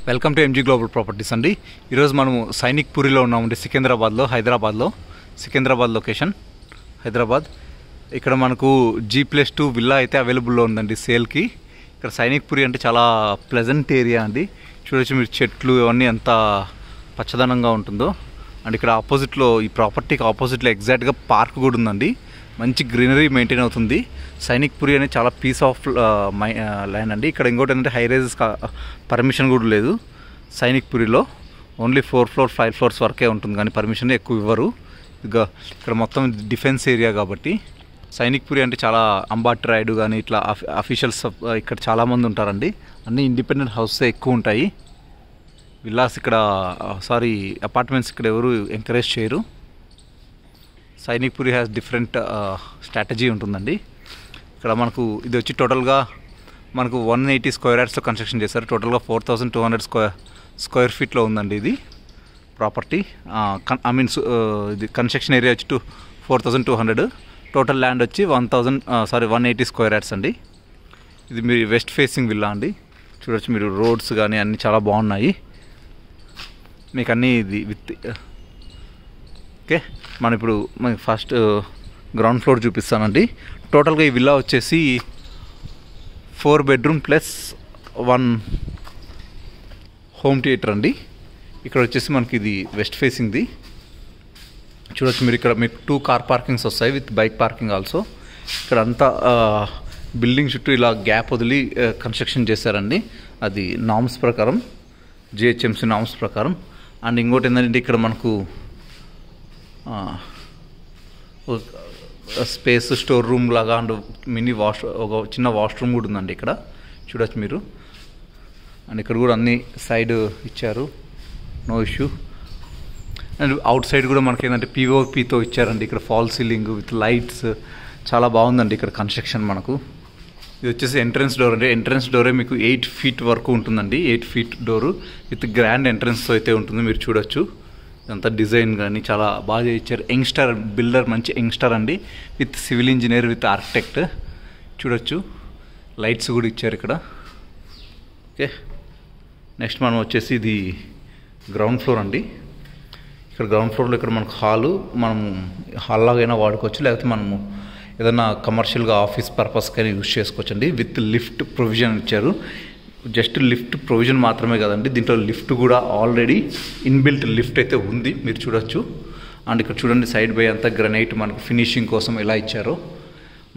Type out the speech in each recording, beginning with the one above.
Welcome to MG global properties అండి. ఈరోజు మనము సైనిక్ పూరిలో ఉన్నామండి, సికింద్రాబాద్ లొకేషన్ హైదరాబాద్. ఇక్కడ మనకు G+2 విల్లా అయితే అవైలబుల్లో ఉందండి సేల్కి. ఇక్కడ సైనిక్ పూరి అంటే చాలా ప్లెజెంట్ ఏరియా అండి. చూడొచ్చు మీరు, చెట్లు ఇవన్నీ ఎంత పచ్చదనంగా ఉంటుందో. అండ్ ఇక్కడ ఆపోజిట్లో, ఈ ప్రాపర్టీకి ఆపోజిట్లో ఎగ్జాక్ట్గా పార్క్ కూడా ఉందండి. మంచి గ్రీనరీ మెయింటైన్ అవుతుంది. సైనిక్ పూరి అనేది చాలా పీస్ ఆఫ్ ల్యాండ్ అండి. ఇక్కడ ఇంకోటి ఏంటంటే హై రైజెస్ పర్మిషన్ కూడా లేదు సైనిక్ పూరిలో. ఓన్లీ 4 floors 5 floors వరకే ఉంటుంది, కానీ పర్మిషన్ ఎక్కువ ఇవ్వరు. ఇక్కడ మొత్తం డిఫెన్స్ ఏరియా కాబట్టి సైనిక్ పూరి అంటే చాలా అంబాట్ రైడ్ కానీ ఇట్లా అఫీషియల్స్ ఇక్కడ చాలామంది ఉంటారండి. అన్నీ ఇండిపెండెంట్ హౌసెస్ ఎక్కువ ఉంటాయి. విల్లాస్ ఇక్కడ అపార్ట్మెంట్స్ ఇక్కడ ఎవరు ఎంకరేజ్ చేయరు. Sainik puri has different strategy ఉంటుందండి. ఇక్కడ మనకు ఇది వచ్చి టోటల్గా మనకు 180 square yardsలో కన్స్ట్రక్షన్ చేశారు. టోటల్గా 4200 square feetలో ఉందండి ఇది ప్రాపర్టీ. ఇది కన్స్ట్రక్షన్ ఏరియా వచ్చి 4200. టోటల్ ల్యాండ్ వచ్చి 180 square yards అండి. ఇది మీరు వెస్ట్ ఫేసింగ్ విల్లా అండి. చూడొచ్చు మీరు, రోడ్స్ కానీ అన్నీ చాలా బాగున్నాయి. మీకు అన్నీ ఇది విత్ ఓకే. మనం ఇప్పుడు మనకి ఫస్ట్ గ్రౌండ్ ఫ్లోర్ చూపిస్తానండి. టోటల్గా ఈ విల్లా వచ్చేసి 4 bedroom ప్లస్ 1 హోమ్ థియేటర్ అండి. ఇక్కడ వచ్చేసి మనకి ఇది వెస్ట్ ఫేసింగ్ది. చూడొచ్చు మీరు, ఇక్కడ మీకు 2 car parkings వస్తాయి విత్ బైక్ పార్కింగ్ ఆల్సో. ఇక్కడ అంతా బిల్డింగ్ చుట్టూ ఇలా గ్యాప్ వదిలి కన్స్ట్రక్షన్ చేశారండి. అది నామ్స్ ప్రకారం, GHMC నామ్స్ ప్రకారం. అండ్ ఇంకోటి ఏంటంటే ఇక్కడ మనకు స్పేస్ స్టోర్ రూమ్ లాగా అండ్ మినీ ఒక చిన్న వాష్రూమ్ కూడా ఉందండి ఇక్కడ. చూడొచ్చు మీరు. అండ్ ఇక్కడ కూడా అన్ని సైడ్ ఇచ్చారు, no issue. And outside కూడా మనకి ఏంటంటే POPతో ఇచ్చారండి. ఇక్కడ ఫాల్ సీలింగ్ విత్ లైట్స్ చాలా బాగుందండి ఇక్కడ కన్స్ట్రక్షన్. మనకు ఇది వచ్చేసి ఎంట్రన్స్ డోర్ అండి. ఎంట్రన్స్ డోరే మీకు 8 feet వరకు ఉంటుందండి. 8 feet డోరు విత్ గ్రాండ్ ఎంట్రన్స్తో అయితే ఉంటుంది. మీరు చూడొచ్చు ఇదంతా డిజైన్ కానీ చాలా బాగా ఇచ్చారు. యంగ్స్టర్ బిల్డర్, మంచి యంగ్స్టర్ అండి, with civil engineer with architect. చూడొచ్చు లైట్స్ కూడా ఇచ్చారు ఇక్కడ. ఓకే, నెక్స్ట్ మనం వచ్చేసి ఇది గ్రౌండ్ ఫ్లోర్ అండి. ఇక్కడ గ్రౌండ్ ఫ్లోర్లో ఇక్కడ మనకు మనం హాల్ లాగైనా వాడుకోవచ్చు, లేకపోతే మనము ఏదైనా కమర్షియల్గా ఆఫీస్ పర్పస్కైనా యూజ్ చేసుకోవచ్చు అండి. విత్ లిఫ్ట్ ప్రొవిజన్ ఇచ్చారు. జస్ట్ లిఫ్ట్ ప్రొవిజన్ మాత్రమే కదండి, దీంట్లో లిఫ్ట్ కూడా ఆల్రెడీ ఇన్బిల్ట్ లిఫ్ట్ అయితే ఉంది, మీరు చూడొచ్చు. అండ్ ఇక్కడ చూడండి, సైడ్ బై అంతా గ్రనైట్ మనకు ఫినిషింగ్ కోసం ఎలా ఇచ్చారో.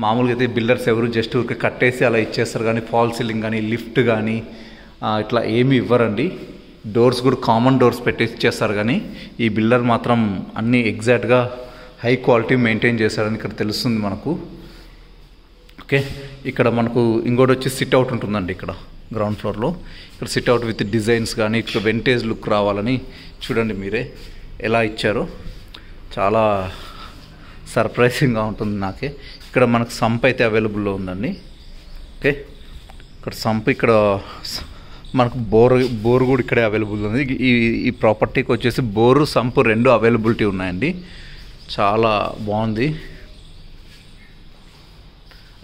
మామూలుగా అయితే బిల్డర్స్ ఎవరు జస్ట్ ఊరికి కట్టేసి అలా ఇచ్చేస్తారు, కానీ ఫాల్ సీలింగ్ కానీ లిఫ్ట్ కానీ ఇట్లా ఏమీ ఇవ్వరండి. డోర్స్ కూడా కామన్ డోర్స్ పెట్టేసి ఇచ్చేస్తారు, కానీ ఈ బిల్డర్ మాత్రం అన్నీ ఎగ్జాక్ట్గా హై క్వాలిటీ మెయింటైన్ చేశారని ఇక్కడ తెలుస్తుంది మనకు. ఓకే, ఇక్కడ మనకు ఇంకోటి వచ్చి సిట్ అవుట్ ఉంటుందండి ఇక్కడ గ్రౌండ్ ఫ్లోర్లో. ఇక్కడ సిట్ అవుట్ విత్ డిజైన్స్ కానీ ఇక్కడ వెంటేజ్ లుక్ రావాలని చూడండి మీరే ఎలా ఇచ్చారో. చాలా సర్ప్రైజింగ్గా ఉంటుంది నాకే. ఇక్కడ మనకు సంప్ అయితే అవైలబుల్లో ఉందండి. ఓకే, ఇక్కడ సంప్, ఇక్కడ మనకు బోర్ కూడా ఇక్కడే అవైలబుల్ ఉంది. ఈ ప్రాపర్టీకి వచ్చేసి బోరు సంపు 2 అవైలబిలిటీ ఉన్నాయండి. చాలా బాగుంది.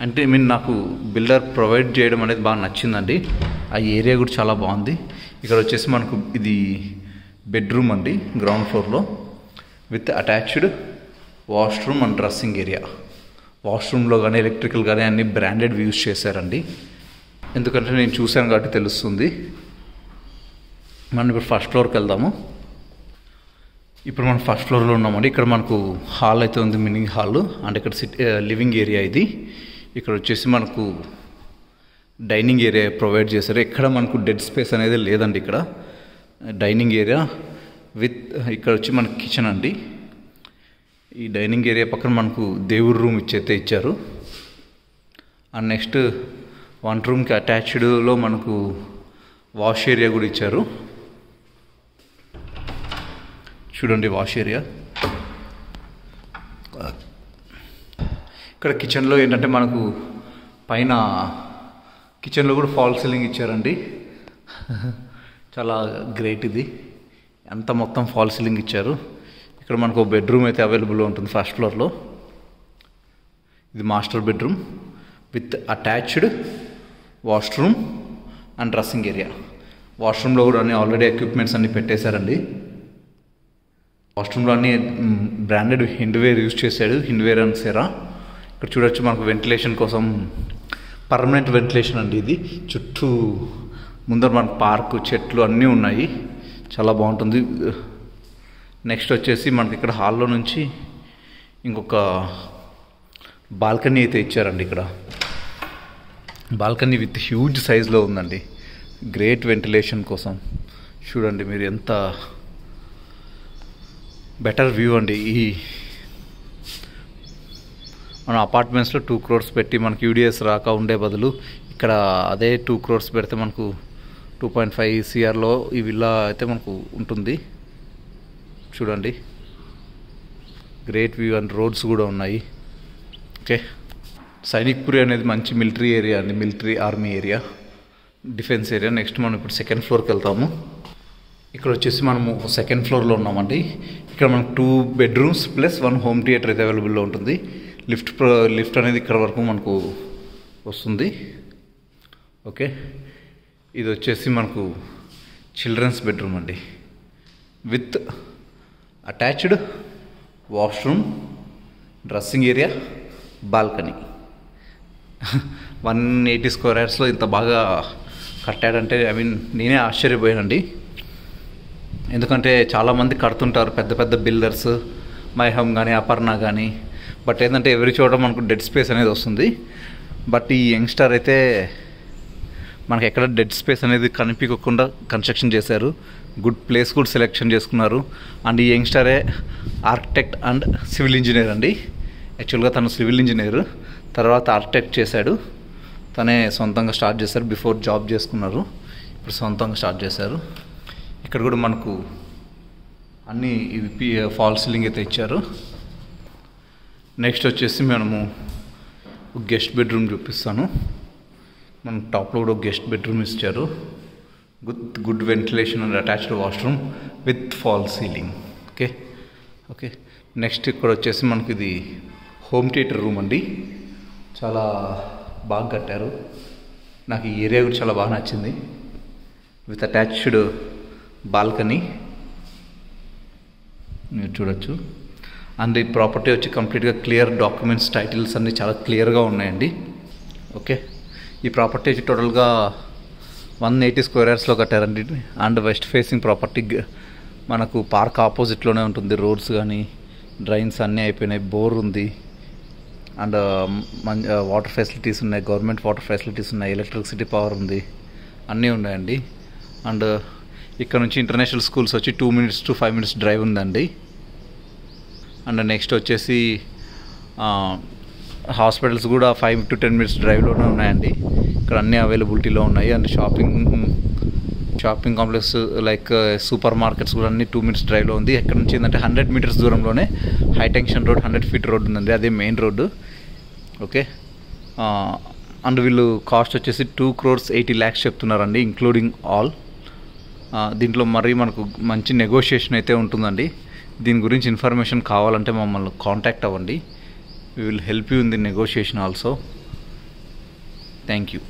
అంటే నాకు బిల్డర్ ప్రొవైడ్ చేయడం అనేది బాగా నచ్చిందండి. ఆ ఏరియా కూడా చాలా బాగుంది. ఇక్కడ వచ్చేసి మనకు ఇది బెడ్రూమ్ అండి గ్రౌండ్ ఫ్లోర్లో, with attached washroom and dressing area. వాష్రూమ్లో కానీ ఎలక్ట్రికల్ కానీ అన్ని బ్రాండెడ్ యూజ్ చేశారండి. ఎందుకంటే నేను చూశాను కాబట్టి తెలుస్తుంది. మనం ఇప్పుడు ఫస్ట్ ఫ్లోర్కి వెళ్దాము. ఇప్పుడు మనం ఫస్ట్ ఫ్లోర్లో ఉన్నామండి. ఇక్కడ మనకు హాల్ అయితే ఉంది, మినీ హాల్. అండ్ ఇక్కడ లివింగ్ ఏరియా ఇది. ఇక్కడ వచ్చేసి మనకు డైనింగ్ ఏరియా ప్రొవైడ్ చేశారు. ఎక్కడ మనకు డెడ్ స్పేస్ అనేది లేదండి. ఇక్కడ డైనింగ్ ఏరియా విత్ ఇక్కడ వచ్చి మనకు కిచెన్ అండి. ఈ డైనింగ్ ఏరియా పక్కన మనకు దేవుడి రూమ్ ఇచ్చారు. అండ్ నెక్స్ట్ 1 roomకి అటాచ్డ్లో మనకు వాష్ ఏరియా కూడా ఇచ్చారు. చూడండి వాష్ ఏరియా. ఇక్కడ కిచెన్లో ఏంటంటే మనకు పైన కిచెన్లో కూడా ఫాల్ సీలింగ్ ఇచ్చారండి. చాలా గ్రేట్ ఇది, అంత మొత్తం ఫాల్ సీలింగ్ ఇచ్చారు. ఇక్కడ మనకు బెడ్రూమ్ అయితే అవైలబుల్లో ఉంటుంది ఫస్ట్ ఫ్లోర్లో. ఇది master bedroom with attached washroom and dressing area. వాష్రూమ్లో కూడా అన్ని ఆల్రెడీ ఎక్విప్మెంట్స్ అన్నీ పెట్టేశారండి. వాష్రూమ్లో అన్ని బ్రాండెడ్ హిండ్వేర్ యూజ్ చేశాడు, హిండ్వేర్ అండ్ సెరా. ఇక్కడ చూడొచ్చు మనకు వెంటిలేషన్ కోసం పర్మనెంట్ వెంటిలేషన్ అండి ఇది. చుట్టూ ముందర మనకు పార్కు, చెట్లు అన్నీ ఉన్నాయి, చాలా బాగుంటుంది. నెక్స్ట్ వచ్చేసి మనకి ఇక్కడ హాల్లో నుంచి ఇంకొక బాల్కనీ అయితే ఇచ్చారండి. ఇక్కడ బాల్కనీ విత్ హ్యూజ్ సైజ్లో ఉందండి, గ్రేట్ వెంటిలేషన్ కోసం. చూడండి మీరు, ఎంత బెటర్ వ్యూ అండి. ఈ మన అపార్ట్మెంట్స్లో 2 crores పెట్టి మనకి యూడిఎస్ రాక ఉండే బదులు ఇక్కడ అదే 2 crores పెడితే మనకు 2.5 CRలో ఈ విల్లా అయితే మనకు ఉంటుంది. చూడండి, గ్రేట్ వ్యూ అండ్ రోడ్స్ కూడా ఉన్నాయి. ఓకే, సైనిక్పురి అనేది మంచి మిలిటరీ ఏరియా అండి, military army area, defence area. Next మనం ఇప్పుడు 2nd floorకి వెళ్తాము. ఇక్కడ వచ్చేసి మనము 2nd floorలో ఉన్నామండి. ఇక్కడ మనకు 2 bedrooms ప్లస్ 1 home theater అయితే అవైలబుల్లో ఉంటుంది. లిఫ్ట్ అనేది ఇక్కడ వరకు మనకు వస్తుంది. ఓకే, ఇది వచ్చేసి మనకు చిల్డ్రన్స్ బెడ్రూమ్ అండి, with attached washroom, dressing area, balcony. 180 square yardsలో ఇంత బాగా కట్టాడంటే నేనే ఆశ్చర్యపోయానండి. ఎందుకంటే చాలామంది కడుతుంటారు, పెద్ద పెద్ద బిల్డర్స్, మైహమ్ కానీ అపర్ణ కానీ. బట్ ఏంటంటే ఎవరి చోట మనకు డెడ్ స్పేస్ అనేది వస్తుంది. బట్ ఈ యంగ్స్టర్ అయితే మనకి ఎక్కడ డెడ్ స్పేస్ అనేది కనిపించకుండా కన్స్ట్రక్షన్ చేశారు. గుడ్ ప్లేస్ కూడా సెలెక్షన్ చేసుకున్నారు. అండ్ ఈ యంగ్స్టరే ఆర్కిటెక్ట్ అండ్ సివిల్ ఇంజనీర్ అండి. యాక్చువల్గా తను సివిల్ ఇంజనీర్, తర్వాత ఆర్కిటెక్ట్ చేశాడు. తనే సొంతంగా స్టార్ట్ చేశారు. బిఫోర్ జాబ్ చేసుకున్నారు, ఇప్పుడు సొంతంగా స్టార్ట్ చేశారు. ఇక్కడ కూడా మనకు అన్నీ ఇవి ఫాల్ సీలింగ్ అయితే ఇచ్చారు. నెక్స్ట్ వచ్చేసి మనము గెస్ట్ బెడ్రూమ్ చూపిస్తాను. మన టాప్లో కూడా గెస్ట్ బెడ్రూమ్ ఇచ్చారు. Good ventilation and attached washroom with fall ceiling. Okay okay next ఇక్కడ వచ్చేసి మనకి ఇది హోమ్ థియేటర్ రూమ్ అండి. చాలా బాగా కట్టారు. నాకు ఈ ఏరియా కూడా చాలా బాగా నచ్చింది. విత్ అటాచ్డ్ బాల్కనీ మీరు చూడొచ్చు. అండ్ ఈ ప్రాపర్టీ వచ్చి కంప్లీట్గా క్లియర్ డాక్యుమెంట్స్, టైటిల్స్ అన్నీ చాలా క్లియర్గా ఉన్నాయండి. ఓకే, ఈ ప్రాపర్టీ వచ్చి టోటల్గా 180 square yardsలో కట్టారండి. అండ్ వెస్ట్ ఫేసింగ్ ప్రాపర్టీ, మనకు పార్క్ ఆపోజిట్లోనే ఉంటుంది. రోడ్స్ కానీ డ్రైన్స్ అన్నీ అయిపోయినాయి, బోర్ ఉంది. అండ్ వాటర్ ఫెసిలిటీస్ ఉన్నాయి, గవర్నమెంట్ వాటర్ ఫెసిలిటీస్ ఉన్నాయి, ఎలక్ట్రిసిటీ పవర్ ఉంది, అన్నీ ఉన్నాయండి. అండ్ ఇక్కడ నుంచి ఇంటర్నేషనల్ స్కూల్స్ వచ్చి 2 minutes to 5 minutes డ్రైవ్ ఉందండి. అండ్ నెక్స్ట్ వచ్చేసి హాస్పిటల్స్ కూడా 5 to 10 minutes డ్రైవ్లోనే ఉన్నాయండి. ఇక్కడ అన్నీ అవైలబిలిటీలో ఉన్నాయి. And shopping complex like super markets కూడా అన్ని 2 minutes డ్రైవ్లో ఉంది. ఎక్కడ నుంచి ఏంటంటే 100 meters దూరంలోనే high tension road, 100 feet road ఉందండి, అదే మెయిన్ రోడ్డు. ఓకే, అండ్ వీళ్ళు కాస్ట్ వచ్చేసి 2.80 crores చెప్తున్నారండి, ఇంక్లూడింగ్ ఆల్. దీంట్లో మరీ మనకు మంచి నెగోషియేషన్ అయితే ఉంటుందండి. దీని గురించి ఇన్ఫర్మేషన్ కావాలంటే మమ్మల్ని కాంటాక్ట్ అవ్వండి. We will help you in the negotiation also. Thank you.